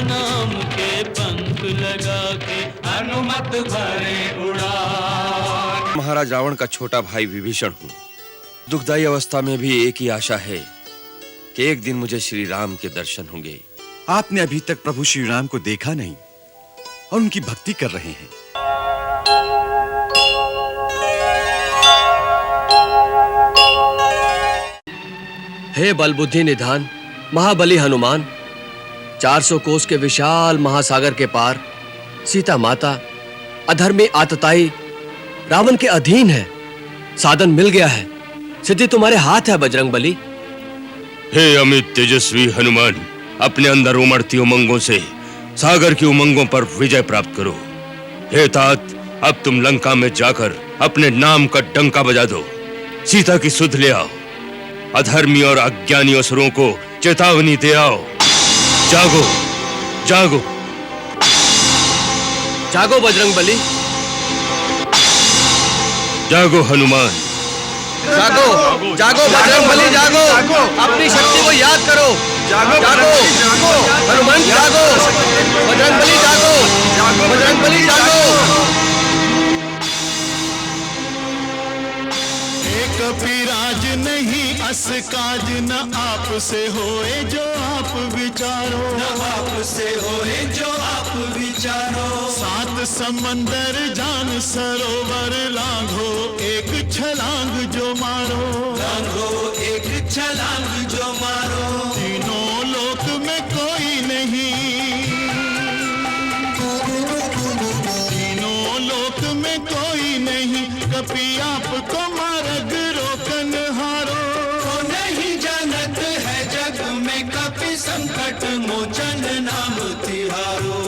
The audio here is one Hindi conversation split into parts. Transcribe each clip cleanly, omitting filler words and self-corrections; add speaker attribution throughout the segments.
Speaker 1: नाम के पंख लगा के हनुमत भरे उड़ान।
Speaker 2: महाराज रावण का छोटा भाई विभीषण हूँ। दुखदाई अवस्था में भी एक ही आशा है कि एक दिन मुझे श्री राम के दर्शन होंगे।
Speaker 3: आपने अभी तक प्रभु श्री राम को देखा नहीं और उनकी भक्ति कर रहे हैं।
Speaker 4: हे बल बुद्धि निधान महाबली हनुमान, 400 कोस के विशाल महासागर के पार सीता माता अधर्मी आतताई रावण के अधीन है। साधन मिल गया है, सिद्धि तुम्हारे हाथ है बजरंगबली।
Speaker 2: हे अमित तेजस्वी हनुमान, अपने अंदर उमड़ती उमंगों से सागर की उमंगों पर विजय प्राप्त करो। हे तात, अब तुम लंका में जाकर अपने नाम का डंका बजा दो, सीता की सुध ले आओ, अधर्मी और अज्ञानी असुरों को चेतावनी दे आओ। जागो जागो
Speaker 4: जागो बजरंगबली,
Speaker 2: जागो हनुमान,
Speaker 4: जागो जागो बजरंगबली, जागो अपनी शक्ति को याद करो। जागो जागो हनुमान, जागो बजरंगबली, जागो बजरंगबली, जागो।
Speaker 5: कपिराज नहीं अस काज न आप से होए जो आप विचारो,
Speaker 1: न आप से होए जो आप विचारो।
Speaker 5: 7 समंदर जान सरोवर लांघो, एक छलांग जो मारो,
Speaker 1: लांघो एक छलांग जो मारो।
Speaker 5: तीनों लोक में कोई नहीं, तीनों लोक में कोई नहीं, कपि आपको मार्ग रोकन हारो।
Speaker 1: तो नहीं जानत है जग में कपि संकट मोचन नाम तिहारो।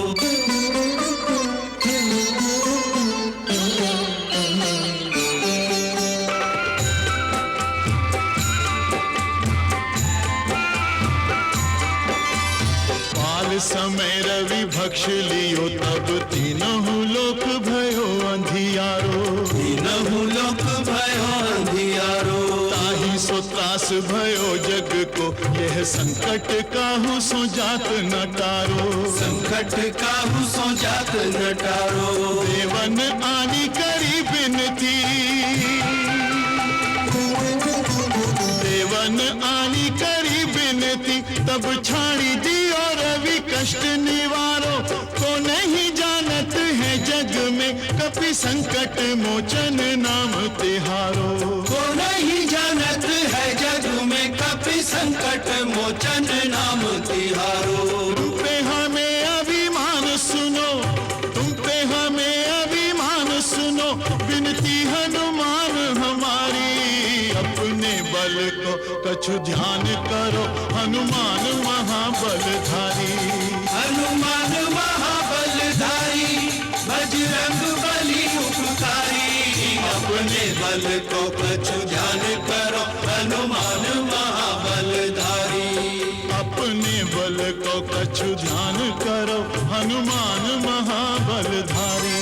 Speaker 5: पाल समय रवि भक्ष लियो, तब तीनों लोक भयो अंधियारो,
Speaker 1: तीनों लोक भयो अंधियारो।
Speaker 5: ताहि सो त्रास भयो जग को, यह संकट काहू सो जात न टारो,
Speaker 1: संकट काहू सो जात न टारो।
Speaker 5: देवन आनी करी बिनती, देवन आनी करी बिनती, तब छाड़ी दियो रवि कष्ट निवारो। को नहीं जानत है जग में कपि संकट मोचन नाम तिहारो।
Speaker 1: को नहीं जानत है जग में कपि संकट मोचन नाम तिहारो।
Speaker 5: तुम पे हमें अभिमान सुनो, तुम पे हमें अभिमान सुनो, बिनती हनुमान हमारी। अपने बल को कछु ध्यान करो, हनुमान महाबलधारी।
Speaker 1: हनुमान महाबलधारी, बजरंग बली उपकारी। अपने बल को कछु ध्यान करो, हनुमान महाबलधारी।
Speaker 5: अपने बल को कछु ध्यान करो, हनुमान महाबलधारी।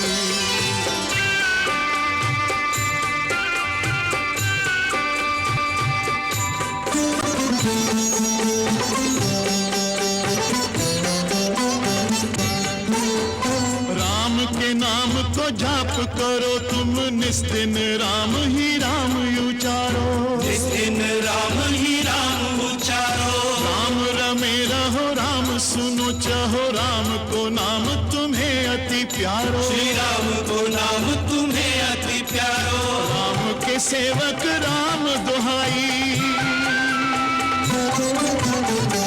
Speaker 5: राम के नाम को जाप करो तुम, निस्दिन राम ही राम उचारो,
Speaker 1: निस्दिन राम ही राम उचारो।
Speaker 5: राम रमे रहो राम सुनो चाहो, राम को नाम तुम्हें अति प्यारो,
Speaker 1: श्री राम को नाम तुम्हें अति प्यारो।
Speaker 5: राम के सेवक राम दुहाई,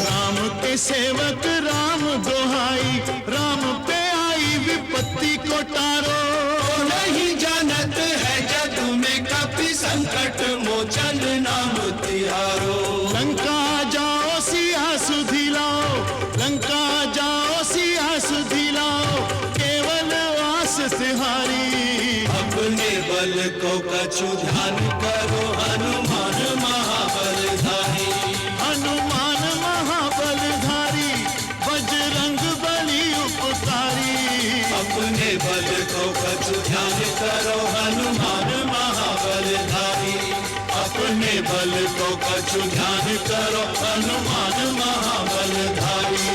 Speaker 5: राम के सेवक राम दुहाई, राम पे आई विपत्ति को टारो।
Speaker 1: तो नहीं जानत है जग में कपि संकट मोचन नाम तिहारो।
Speaker 5: लंका जाओ सिया सुधि लाओ, लंका जाओ सिया सुधि लाओ, केवल वास तिहारी।
Speaker 1: अपने बल को कछु ध्यान करो, हनुमान महाबलधारी।
Speaker 5: हनुमान महाबलधारी, बजरंग बली उपकारी।
Speaker 1: अपने बल को कछु ध्यान करो, हनुमान महाबलधारी। अपने बल को कछु ध्यान करो, हनुमान महाबलधारी।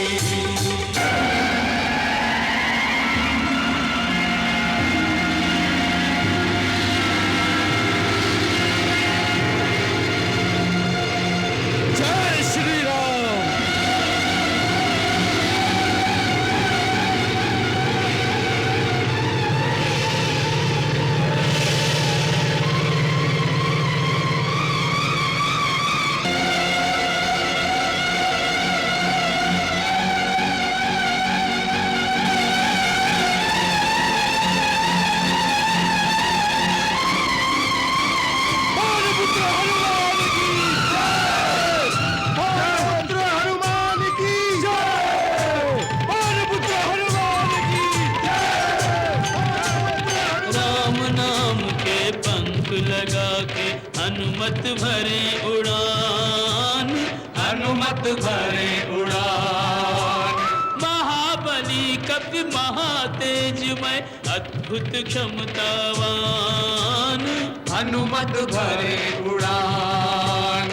Speaker 1: हनुमत भरे उड़ान, हनुमत भरे उड़ान। महाबली कपि महातेजमय अद्भुत क्षमतावान, हनुमत भरे उड़ान।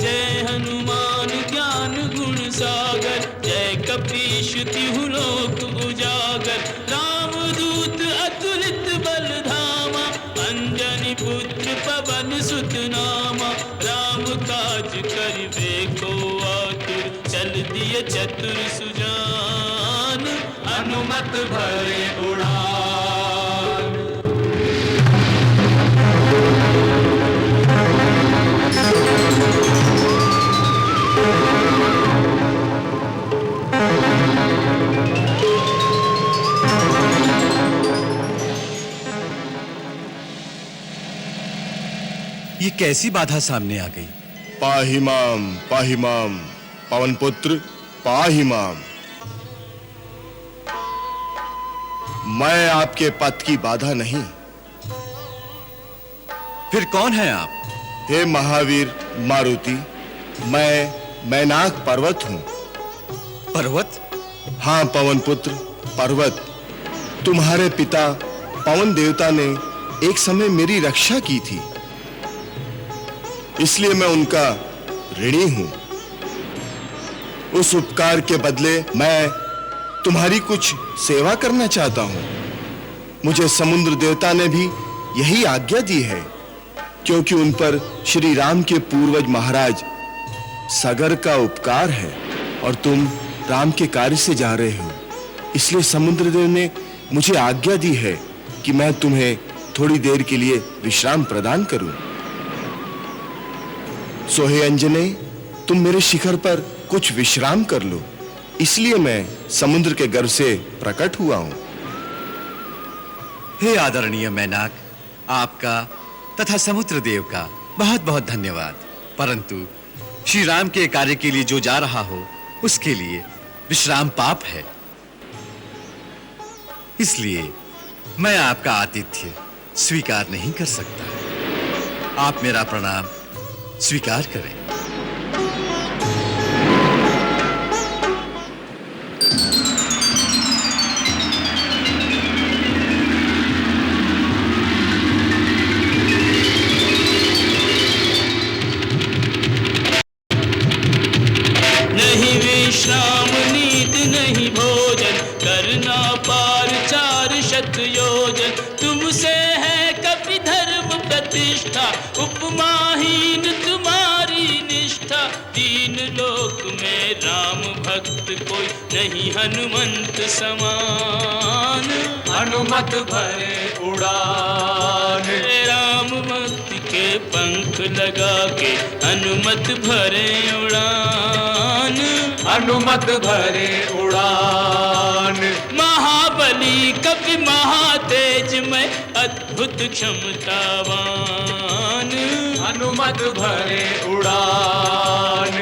Speaker 1: जय हनुमान ज्ञान गुण सागर, जय कपीश तिहु लोक उजागर। रामदूत अतुलित बल धामा, अंजनी पुत्र पवन सुत नामा। राम काज करिबे को आतुर, चल दिए चतुर सुजान, हनुमत भरे उड़ान।
Speaker 3: ये कैसी बाधा सामने आ गई?
Speaker 6: पाहि माम पवन पुत्र पाहि माम। मैं आपके पथ की बाधा नहीं।
Speaker 3: फिर कौन है आप?
Speaker 6: हे महावीर मारुति, मैं मैनाक पर्वत हूं।
Speaker 3: पर्वत?
Speaker 6: हाँ पवन पुत्र पर्वत। तुम्हारे पिता पवन देवता ने एक समय मेरी रक्षा की थी, इसलिए मैं उनका ऋणी हूं। उस उपकार के बदले मैं तुम्हारी कुछ सेवा करना चाहता हूं। मुझे समुद्र देवता ने भी यही आज्ञा दी है, क्योंकि उन पर श्री राम के पूर्वज महाराज सागर का उपकार है और तुम राम के कार्य से जा रहे हो। इसलिए समुद्रदेव ने मुझे आज्ञा दी है कि मैं तुम्हें थोड़ी देर के लिए विश्राम प्रदान करूं। सो हे अंजने, तुम मेरे शिखर पर कुछ विश्राम कर लो, इसलिए मैं समुद्र के गर्भ से प्रकट हुआ हूं।
Speaker 3: हे आदरणीय मैनाक, आपका तथा समुद्र देव का बहुत बहुत धन्यवाद। परंतु श्री राम के कार्य के लिए जो जा रहा हो, उसके लिए विश्राम पाप है। इसलिए मैं आपका आतिथ्य स्वीकार नहीं कर सकता। आप मेरा प्रणाम स्वीकार करें।
Speaker 1: नहीं विश्राम नींद नहीं भोजन, करना पार 4 शत योजन। तुमसे है कपि धर्म प्रतिष्ठा, उपमाहीन तुम्हारी निष्ठा। 3 लोक में राम भक्त कोई नहीं हनुमंत समान, हनुमत भरे उड़ान। राम भक्त के पंख लगा के हनुमत भरे उड़ान, हनुमत भरे उड़ान। महाबली कपि महातेजमय अद्भुत क्षमतावान, हनुमत भरे उड़ान।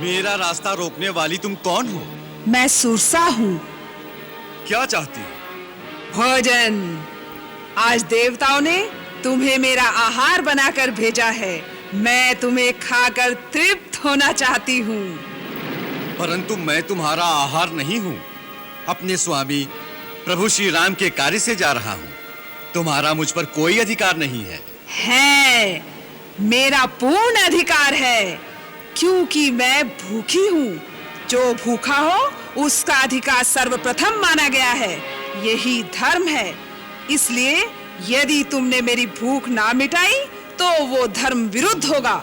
Speaker 3: मेरा रास्ता रोकने वाली तुम कौन हो?
Speaker 7: मैं सुरसा हूँ।
Speaker 3: क्या चाहती हो?
Speaker 7: भोजन। आज देवताओं ने तुम्हें मेरा आहार बनाकर भेजा है। मैं तुम्हें खाकर तृप्त होना चाहती हूँ।
Speaker 3: परंतु मैं तुम्हारा आहार नहीं हूँ। अपने स्वामी प्रभु श्री राम के कार्य से जा रहा हूँ। तुम्हारा मुझ पर कोई अधिकार नहीं है।
Speaker 7: है, मेरा पूर्ण अधिकार है, क्योंकि मैं भूखी हूँ। जो भूखा हो उसका अधिकार सर्वप्रथम माना गया है। यही धर्म है। इसलिए यदि तुमने मेरी भूख ना मिटाई तो वो धर्म विरुद्ध होगा।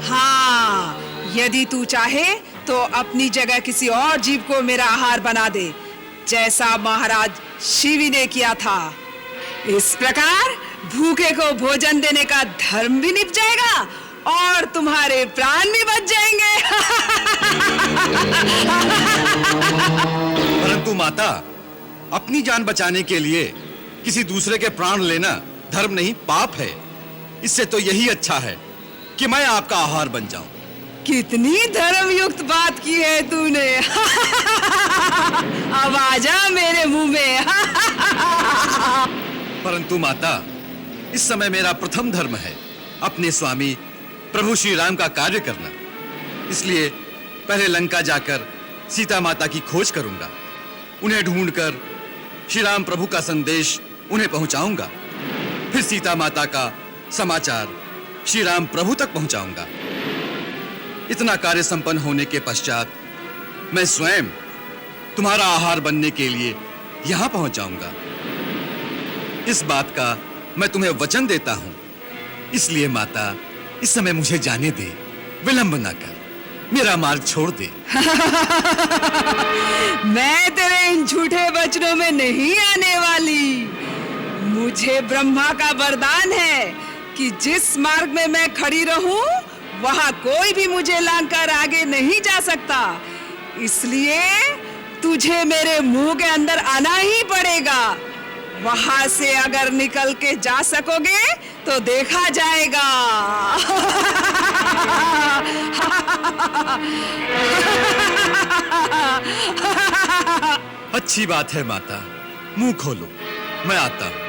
Speaker 7: हाँ, यदि तू चाहे तो अपनी जगह किसी और जीव को मेरा आहार बना दे, जैसा महाराज शिवी ने किया था। इस प्रकार भूखे को भोजन देने का धर्म भी निभ जाएगा और तुम्हारे प्राण भी बच जाएंगे।
Speaker 3: परंतु माता, अपनी जान बचाने के लिए किसी दूसरे के प्राण लेना धर्म नहीं, पाप है। इससे तो यही अच्छा है कि मैं आपका आहार बन जाऊं।
Speaker 7: कितनी धर्मयुक्त बात की है तूने। अब आजा मेरे मुंह में।
Speaker 3: परंतु माता, इस समय मेरा प्रथम धर्म है अपने स्वामी प्रभु श्री राम का कार्य करना। इसलिए पहले लंका जाकर सीता माता की खोज करूंगा। उन्हें ढूंढकर श्री राम प्रभु का संदेश उन्हें पहुंचाऊंगा। फिर सीता माता का समाचार श्री राम प्रभु तक पहुंचाऊंगा। इतना कार्य संपन्न होने के पश्चात मैं स्वयं तुम्हारा आहार बनने के लिए यहां पहुंच जाऊंगा। इस बात का मैं तुम्हें वचन देता हूं। इसलिए माता, इस समय मुझे जाने दे, विलंब ना कर, मेरा मार्ग छोड़ दे।
Speaker 7: मैं तेरे इन झूठे वचनों में नहीं आने वाली। मुझे ब्रह्मा का वरदान है कि जिस मार्ग में मैं खड़ी रहूं, वहां कोई भी मुझे लांघकर आगे नहीं जा सकता। इसलिए तुझे मेरे मुंह के अंदर आना ही पड़ेगा। वहां से अगर निकल के जा सकोगे तो देखा जाएगा।
Speaker 3: अच्छी बात है माता, मुंह खोलो, मैं आता हूं।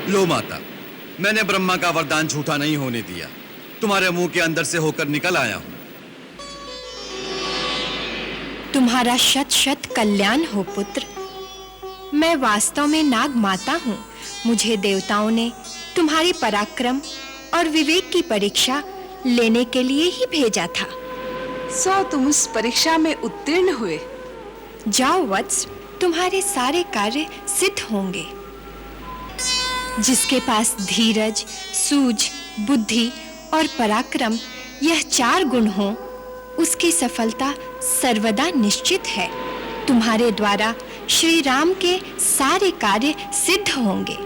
Speaker 3: लो माता, मैंने ब्रह्मा का वरदान झूठा नहीं होने दिया। तुम्हारे मुंह के अंदर से होकर निकल आया हूं।
Speaker 8: तुम्हारा शत शत कल्याण हो पुत्र। मैं वास्तव में नाग माता हूँ। मुझे देवताओं ने तुम्हारे पराक्रम और विवेक की परीक्षा लेने के लिए ही भेजा था।
Speaker 7: सो तुम उस परीक्षा में उत्तीर्ण हुए।
Speaker 8: जाओ वत्स, तुम्हारे सारे कार्य सिद्ध होंगे। जिसके पास धीरज, सूझ, बुद्धि और पराक्रम यह 4 गुण हो, उसकी सफलता सर्वदा निश्चित है। तुम्हारे द्वारा श्री राम के सारे कार्य सिद्ध होंगे।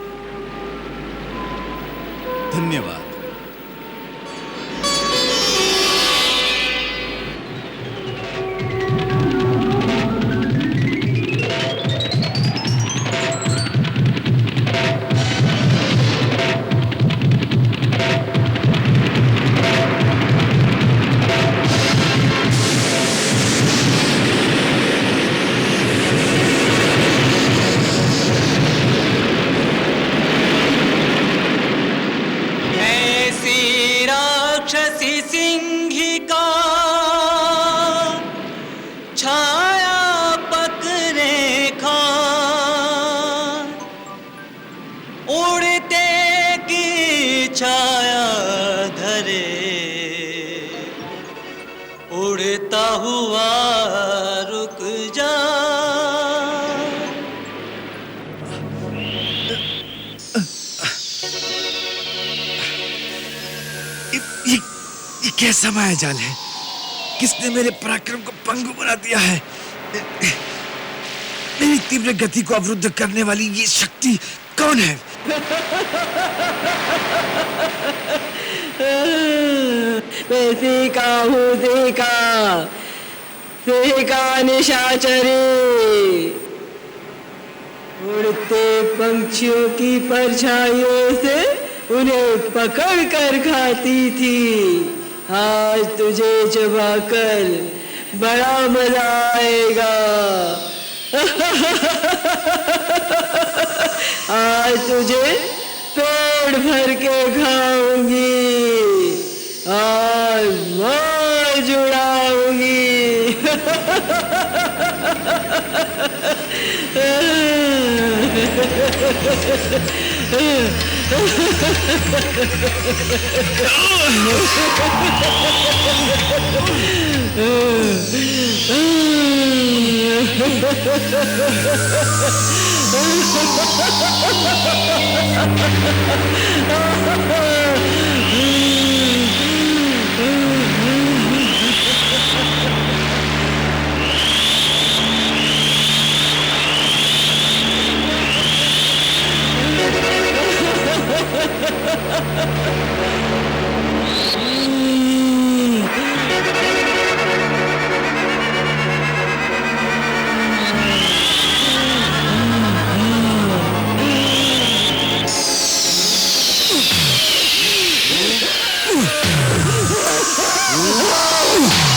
Speaker 3: धन्यवाद।
Speaker 1: उड़ता हुआ रुक जा।
Speaker 3: ये कैसा मायाजाल है? किसने मेरे पराक्रम को पंगु बना दिया है? मेरी तीव्र गति को अवरुद्ध करने वाली ये शक्ति कौन है?
Speaker 9: मैं सीका निशाचरी। उड़ते पंछियों की परछाइयों से उन्हें पकड़ कर खाती थी। आज तुझे चबाकर बड़ा मजा आएगा। आज तुझे पेट भर के खाऊंगी, आज मौज उड़ाऊंगी।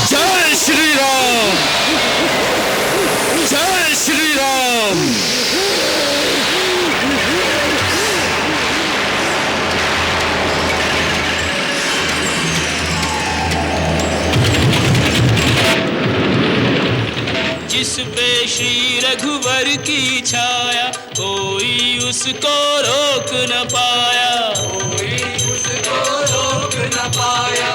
Speaker 2: जय श्री राम, जय श्री राम।
Speaker 1: जिस पे श्री रघुवर की छाया, कोई उसको रोक न पाया, कोई उसको रोक न पाया।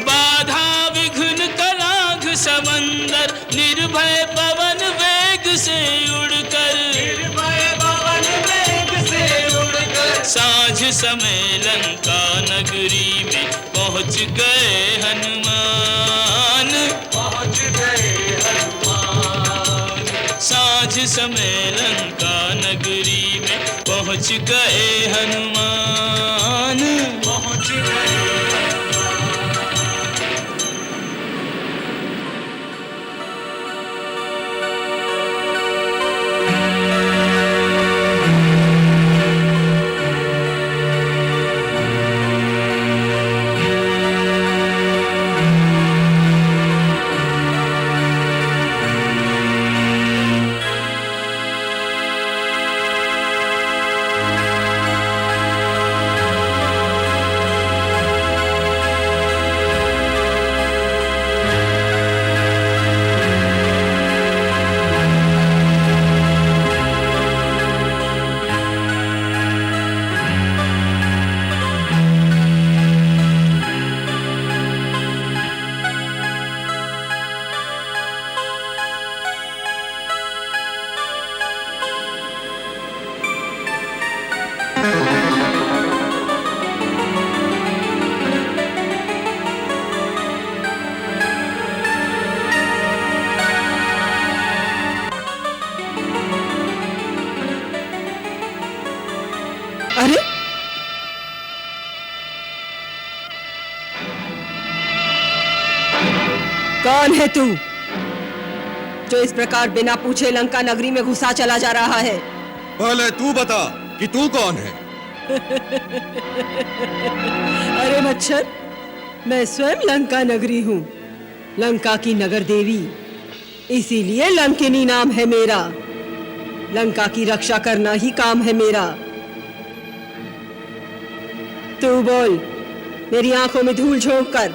Speaker 1: बाधा विघ्न कलाघ समंदर, निर्भय पवन वेग से उड़कर, निर्भय पवन वेग से उड़कर, सांझ समय लंका नगरी में पहुंच गए हनुमान, पहुंच गए हनुमान। सांझ समय लंका नगरी में पहुंच गए हनुमान, पहुंच गए।
Speaker 9: अरे कौन है तू जो इस प्रकार बिना पूछे लंका नगरी में घुसा चला जा रहा है?
Speaker 3: पहले तू बता कि तू कौन है।
Speaker 9: अरे मच्छर, मैं स्वयं लंका नगरी हूँ, लंका की नगर देवी, इसीलिए लंकिनी नाम है मेरा। लंका की रक्षा करना ही काम है मेरा। तू बोल, मेरी आंखों में धूल झोंक कर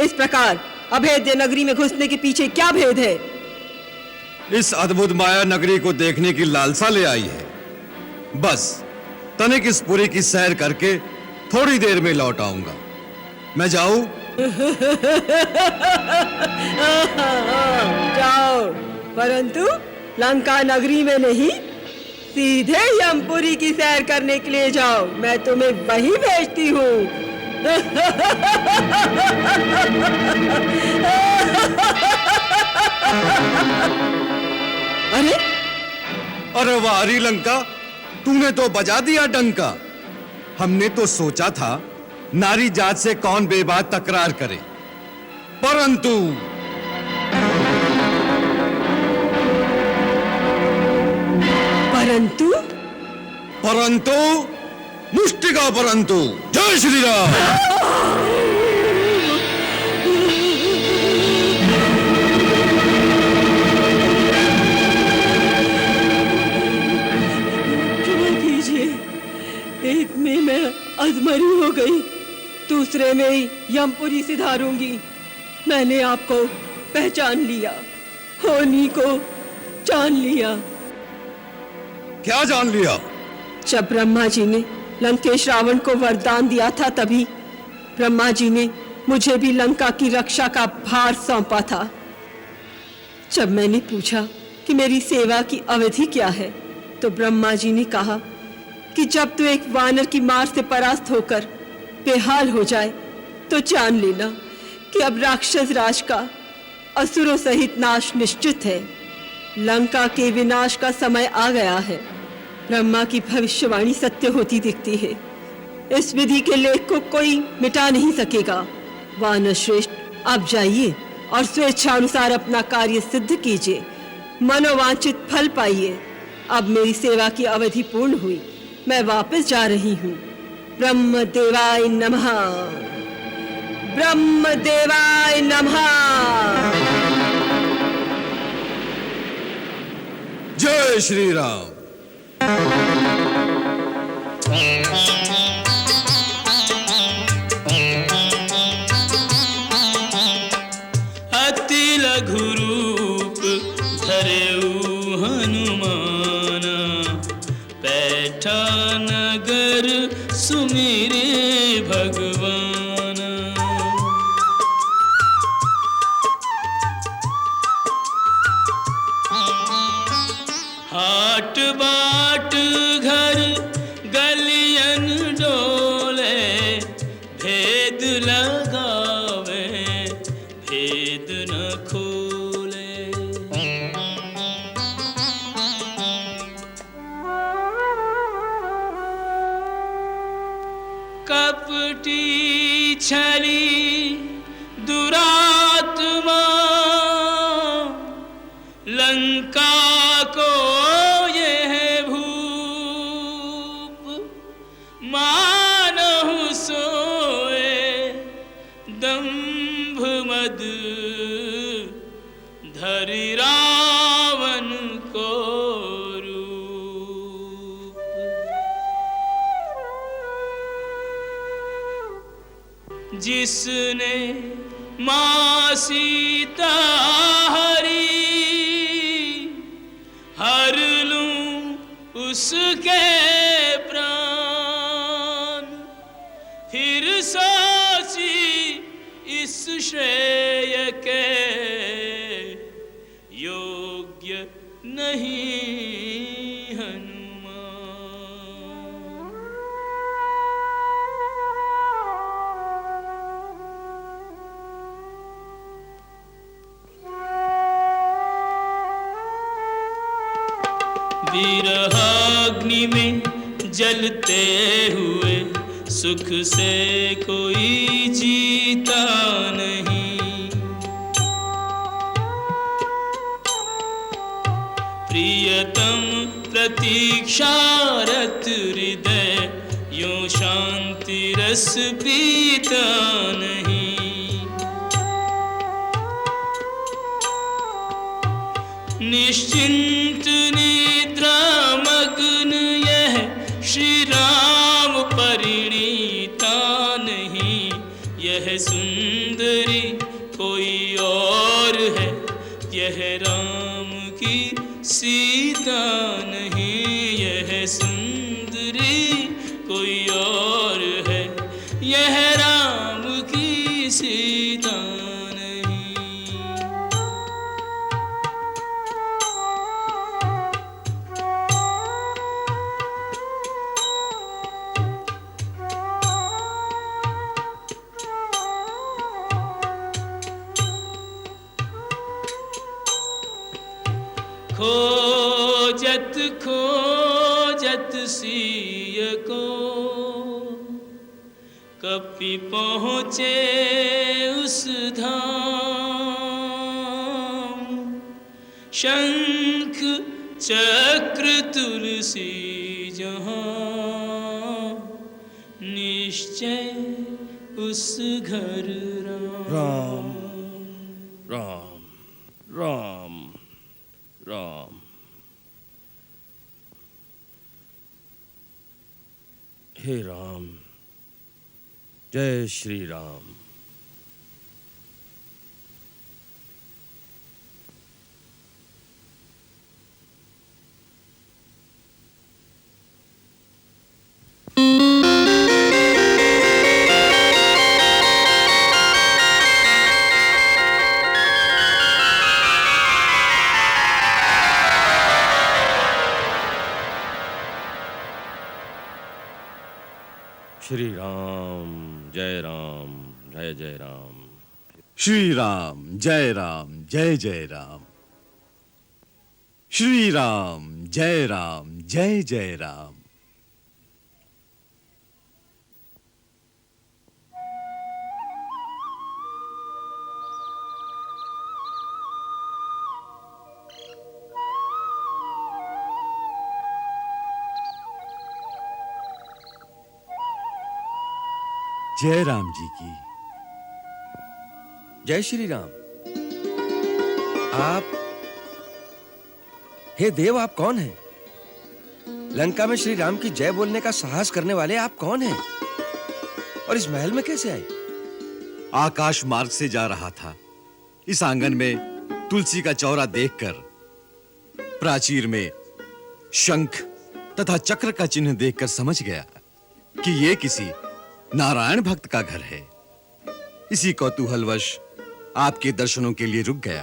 Speaker 9: इस प्रकार अभेद्य नगरी में घुसने के पीछे क्या भेद है?
Speaker 3: इस अद्भुत माया नगरी को देखने की लालसा ले आई है। बस तनिक इस पुरी की सैर करके थोड़ी देर में लौट आऊंगा। मैं जाऊं?
Speaker 9: जाओ, परंतु लंका नगरी में नहीं, सीधे यमपुरी की सैर करने के लिए जाओ। मैं तुम्हें वहीं भेजती हूँ। अरे
Speaker 3: अरे वारी लंका, तूने तो बजा दिया डंका। हमने तो सोचा था नारी जात से कौन बेबात तकरार करे, परंतु
Speaker 9: परंतु
Speaker 3: परंतु मुष्टि का परंतु। जय श्री राम।
Speaker 9: एक में मैं अधमरी हो गई, दूसरे में यमपुरी सिधारूंगी। मैंने आपको पहचान लिया, होनी को जान लिया।
Speaker 3: क्या जान लिया?
Speaker 9: जब ब्रह्मा जी ने लंकेश रावण को वरदान दिया था, तभी ब्रह्मा जी ने मुझे भी लंका की रक्षा का भार सौंपा था। जब मैंने पूछा कि मेरी सेवा की अवधि क्या है, तो ब्रह्मा जी ने कहा कि जब तू एक वानर की मार से परास्त होकर बेहाल हो जाए तो जान लेना कि अब राक्षस राज का असुरों सहित नाश निश्चित है। लंका के विनाश का समय आ गया है। ब्रह्मा की भविष्यवाणी सत्य होती दिखती है। इस विधि के लेख को कोई मिटा नहीं सकेगा। वानर श्रेष्ठ, आप जाइए और स्वेच्छानुसार अपना कार्य सिद्ध कीजिए, मनोवांछित फल पाइए। अब मेरी सेवा की अवधि पूर्ण हुई, मैं वापस जा रही हूँ। ब्रह्म देवाय नमः, ब्रह्म देवाय नमः।
Speaker 3: जय श्री राम।
Speaker 1: अति लघु रूप धरेऊ हनुमाना, बैठा नगर सुमिरे भगवान। हाट बाट घर गलियन डोले, भेद लगावे भेद न खोले। कपटी छली दुरात्मा, लंका को यह भूप। मानहु सोए दंभ मद, धरि रावण को रूप। जिसने मां सीता हरी, हर लूं उसके प्राण। फिर सोची इस श्रेय के, योग्य नहीं हनुमान। विरहाग्नि में जलते हुए सुख से कोई जीता नहीं। प्रियतम प्रतीक्षारत हृदय, यूं शांति रस पीता नहीं। निश्चिंत निद्रा मग्न यह श्री राम परिणीता नहीं। यह सुंदरी कोई और है, यह राम की सीता नहीं। यह सुंदरी कोई और है, यह राम की सीता नहीं। खोजत खोजत सिय को, कपि पहुँचे उस धाम, शंख चक्र तुलसी जहाँ, निश्चय उस घर राम।
Speaker 2: राम राम राम। हे राम, जय श्री राम। श्री राम, जय राम, जय जय राम।
Speaker 3: श्री राम जय राम, जय जय राम। श्री राम जय राम, जय जय राम। जय राम जी की।
Speaker 2: जय श्री राम। आप, हे देव, आप कौन हैं? लंका में श्री राम की जय बोलने का साहस करने वाले आप कौन हैं? और इस महल में कैसे आए?
Speaker 3: आकाश मार्ग से जा रहा था। इस आंगन में तुलसी का चौरा देखकर, प्राचीर में शंख तथा चक्र का चिन्ह देखकर समझ गया कि ये किसी नारायण भक्त का घर है। इसी कौतूहलवश आपके दर्शनों के लिए रुक गया।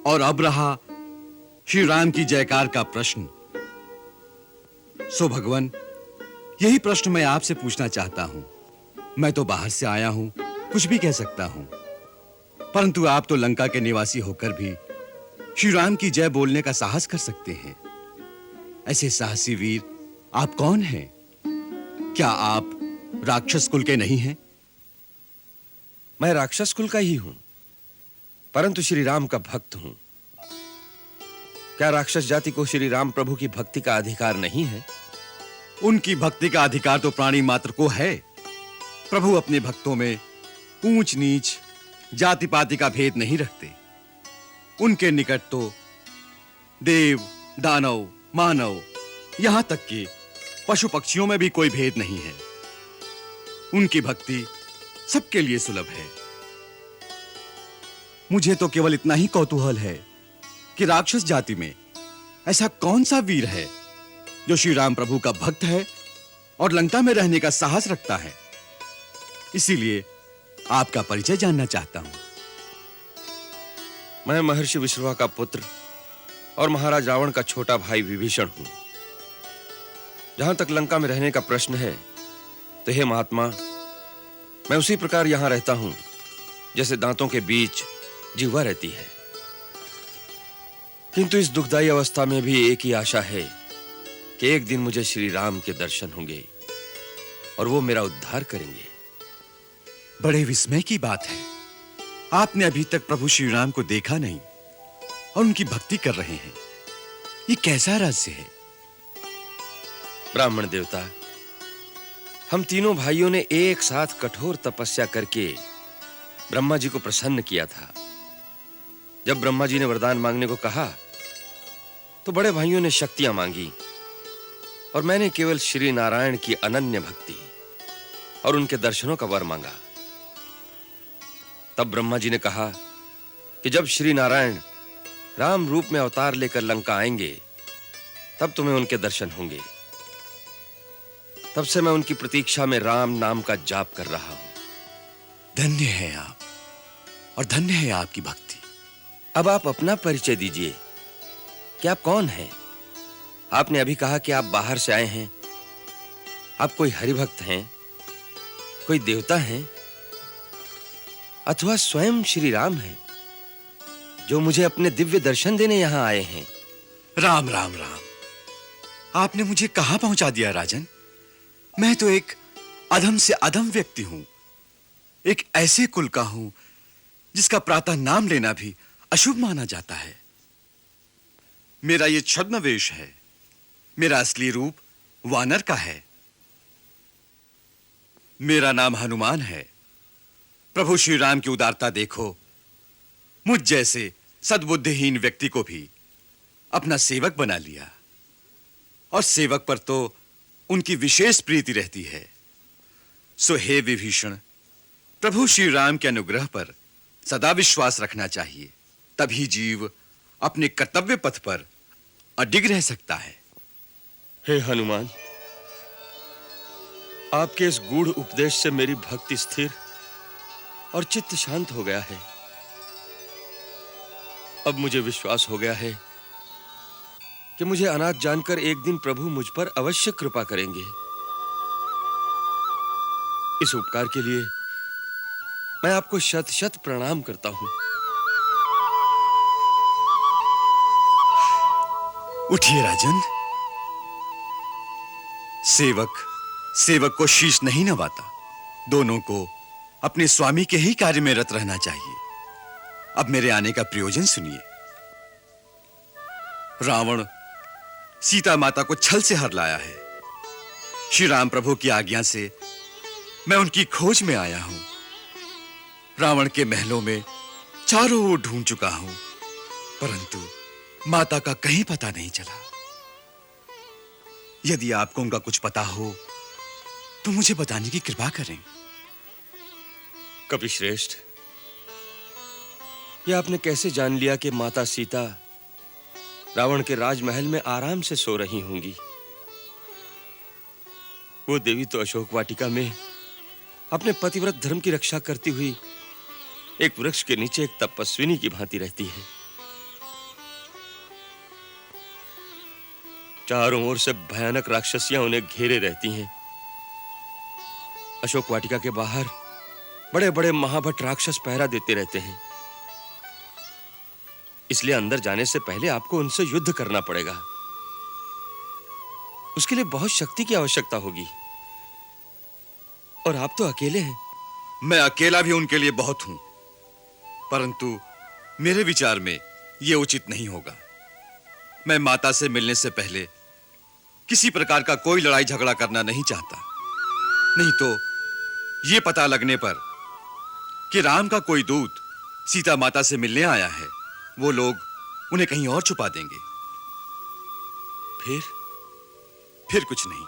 Speaker 3: और अब रहा श्री राम की जयकार का प्रश्न। सो भगवान, यही प्रश्न मैं आपसे पूछना चाहता हूं। मैं तो बाहर से आया हूं, कुछ भी कह सकता हूं, परंतु आप तो लंका के निवासी होकर भी श्री राम की जय बोलने का साहस कर सकते हैं। ऐसे साहसी वीर आप कौन हैं? क्या आप राक्षस कुल के नहीं हैं?
Speaker 2: मैं राक्षस कुल का ही हूं, परंतु श्री राम का भक्त हूं। क्या राक्षस जाति को श्री राम प्रभु की भक्ति का अधिकार नहीं है?
Speaker 3: उनकी भक्ति का अधिकार तो प्राणी मात्र को है। प्रभु अपने भक्तों में ऊंच नीच, जाति पाति का भेद नहीं रखते। उनके निकट तो देव, दानव, मानव, यहां तक कि पशु पक्षियों में भी कोई भेद नहीं है। उनकी भक्ति सबके लिए सुलभ है। मुझे तो केवल इतना ही कौतूहल है कि राक्षस जाति में ऐसा कौन सा वीर है जो श्री राम प्रभु का भक्त है और लंका में रहने का साहस रखता है। इसीलिए आपका परिचय जानना चाहता हूं।
Speaker 2: मैं महर्षि विश्रवा का पुत्र और महाराज रावण का छोटा भाई विभीषण हूं। जहां तक लंका में रहने का प्रश्न है, तो हे महात्मा, मैं उसी प्रकार यहां रहता हूं जैसे दांतों के बीच जिह्वा रहती है। किंतु इस दुखदाई अवस्था में भी एक ही आशा है कि एक दिन मुझे श्री राम के दर्शन होंगे और वो मेरा उद्धार करेंगे।
Speaker 3: बड़े विस्मय की बात है, आपने अभी तक प्रभु श्री राम को देखा नहीं और उनकी भक्ति कर रहे हैं। ये कैसा रहस्य है?
Speaker 2: ब्राह्मण देवता, हम तीनों भाइयों ने एक साथ कठोर तपस्या करके ब्रह्मा जी को प्रसन्न किया था। जब ब्रह्मा जी ने वरदान मांगने को कहा, तो बड़े भाइयों ने शक्तियां मांगी और मैंने केवल श्री नारायण की अनन्य भक्ति और उनके दर्शनों का वर मांगा। तब ब्रह्मा जी ने कहा कि जब श्री नारायण राम रूप में अवतार लेकर लंका आएंगे, तब तुम्हें उनके दर्शन होंगे। तब से मैं उनकी प्रतीक्षा में राम नाम का जाप कर रहा हूं।
Speaker 3: धन्य है आप और धन्य है आपकी भक्ति।
Speaker 2: अब आप अपना परिचय दीजिए कि आप कौन हैं? आपने अभी कहा कि आप बाहर से आए हैं। आप कोई हरिभक्त हैं, कोई देवता हैं, अथवा स्वयं श्री राम हैं जो मुझे अपने दिव्य दर्शन देने यहां आए हैं?
Speaker 3: राम राम राम। आपने मुझे कहां पहुंचा दिया राजन? मैं तो एक अधम से अधम व्यक्ति हूं, एक ऐसे कुल का हूं जिसका प्रातः नाम लेना भी अशुभ माना जाता है। मेरा ये छद्म वेश है, मेरा असली रूप वानर का है। मेरा नाम हनुमान है। प्रभु श्री राम की उदारता देखो, मुझ जैसे सद्बुद्धिहीन व्यक्ति को भी अपना सेवक बना लिया, और सेवक पर तो उनकी विशेष प्रीति रहती है। सो हे विभीषण, प्रभु श्री राम के अनुग्रह पर सदा विश्वास रखना चाहिए, तभी जीव अपने कर्तव्य पथ पर अडिग रह सकता है।
Speaker 2: हे हनुमान, आपके इस गूढ़ उपदेश से मेरी भक्ति स्थिर और चित्त शांत हो गया है। अब मुझे विश्वास हो गया है कि मुझे अनाथ जानकर एक दिन प्रभु मुझ पर अवश्य कृपा करेंगे। इस उपकार के लिए मैं आपको शत शत प्रणाम करता हूं।
Speaker 3: उठिए राजन। सेवक को शीश नहीं नवाता, दोनों को अपने स्वामी के ही कार्य में रत रहना चाहिए। अब मेरे आने का प्रयोजन सुनिए। रावण सीता माता को छल से हर लाया है। श्री राम प्रभु की आज्ञा से मैं उनकी खोज में आया हूं। रावण के महलों में चारों ओर ढूंढ चुका हूं, परंतु माता का कहीं पता नहीं चला। यदि आपको उनका कुछ पता हो तो मुझे बताने की कृपा करें।
Speaker 2: कपिश्रेष्ठ, यह आपने कैसे जान लिया कि माता सीता रावण के राजमहल में आराम से सो रही होंगी? वो देवी तो अशोक वाटिका में अपने पतिव्रत धर्म की रक्षा करती हुई एक वृक्ष के नीचे एक तपस्विनी की भांति रहती है। चारों ओर से भयानक राक्षसियां उन्हें घेरे रहती हैं। अशोक वाटिका के बाहर बड़े-बड़े महाभट राक्षस पहरा देते रहते हैं। इसलिए अंदर जाने से पहले आपको उनसे युद्ध करना पड़ेगा। उसके लिए बहुत शक्ति की आवश्यकता होगी, और आप तो अकेले हैं।
Speaker 3: मैं अकेला भी उनके लिए बहुत हूं, परंतु मेरे विचार में यह उचित नहीं होगा। मैं माता से मिलने से पहले किसी प्रकार का कोई लड़ाई झगड़ा करना नहीं चाहता। नहीं तो यह पता लगने पर कि राम का कोई दूत सीता माता से मिलने आया है, वो लोग उन्हें कहीं और छुपा देंगे। फिर कुछ नहीं,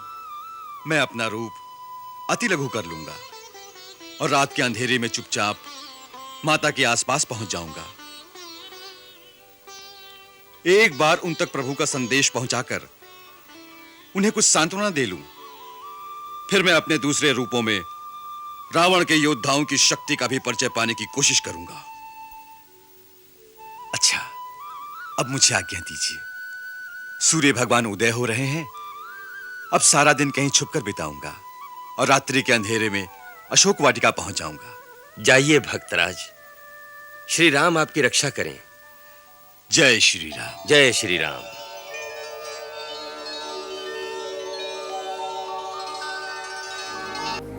Speaker 3: मैं अपना रूप अति लघु कर लूंगा और रात के अंधेरे में चुपचाप माता के आसपास पहुंच जाऊंगा। एक बार उन तक प्रभु का संदेश पहुंचाकर उन्हें कुछ सांत्वना दे लूं, फिर मैं अपने दूसरे रूपों में रावण के योद्धाओं की शक्ति का भी परिचय पाने की कोशिश करूंगा। अच्छा, अब मुझे आज्ञा दीजिए। सूर्य भगवान उदय हो रहे हैं। अब सारा दिन कहीं छुपकर बिताऊंगा और रात्रि के अंधेरे में अशोक वाटिका पहुंच जाऊंगा।
Speaker 2: जाइए भक्तराज, श्री राम आपकी रक्षा करें।
Speaker 3: जय श्री राम।
Speaker 2: जय श्री राम।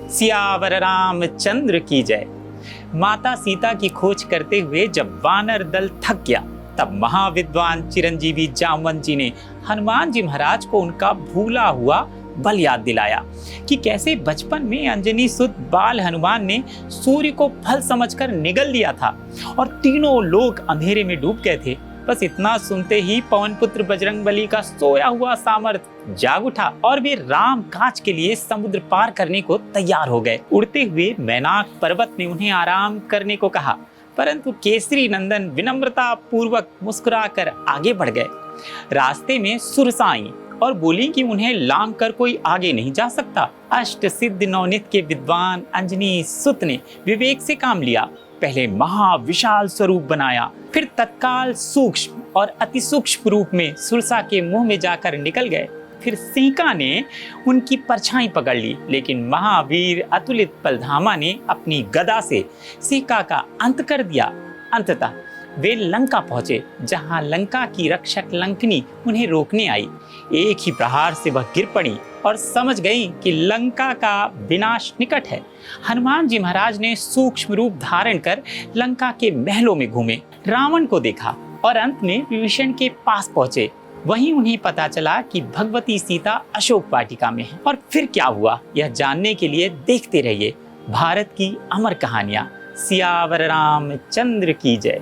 Speaker 10: सियावर रामचंद्र की जय। माता सीता की खोज करते हुए जब वानर दल थक गया, तब महाविद्वान चिरंजीवी जामवंत जी ने हनुमान जी महाराज को उनका भूला हुआ बल याद दिलाया कि कैसे बचपन में अंजनी सुत बाल हनुमान ने सूर्य को फल समझकर निगल दिया था और तीनों लोग अंधेरे में डूब गए थे। बस इतना सुनते ही पवन पुत्र बजरंगबली का सोया हुआ सामर्थ्य जाग उठा और वे राम काज के लिए समुद्र पार करने को तैयार हो गए। उड़ते हुए मैनाक पर्वत ने उन्हें आराम करने को कहा, परंतु केसरी नंदन विनम्रता पूर्वक मुस्कुराकर आगे बढ़ गए। रास्ते में सुरसा आई और बोली कि उन्हें लांग कर कोई आगे नहीं जा सकता। अष्ट सिद्ध नवनीत के विद्वान अंजनी सुत ने विवेक से काम लिया। पहले महाविशाल स्वरूप बनाया, फिर तत्काल सूक्ष्म और अति सूक्ष्म रूप में सुरसा के मुंह में जाकर निकल गए। फिर सीका ने उनकी परछाई पकड़ ली, लेकिन महावीर अतुलित पलधामा ने अपनी गदा से सीका का अंत कर दिया। अंततः वे लंका पहुंचे, जहां लंका की रक्षक लंकनी उन्हें रोकने आई। एक ही प्रहार से वह गिर पड़ी और समझ गई कि लंका का विनाश निकट है। हनुमान जी महाराज ने सूक्ष्म रूप धारण कर लंका के महलों में घूमे, रावण को देखा और अंत में विभीषण के पास पहुंचे। वहीं उन्हें पता चला कि भगवती सीता अशोक वाटिका में है। और फिर क्या हुआ, यह जानने के लिए देखते रहिए भारत की अमर कहानियां। सियावर रामचंद्र की जय।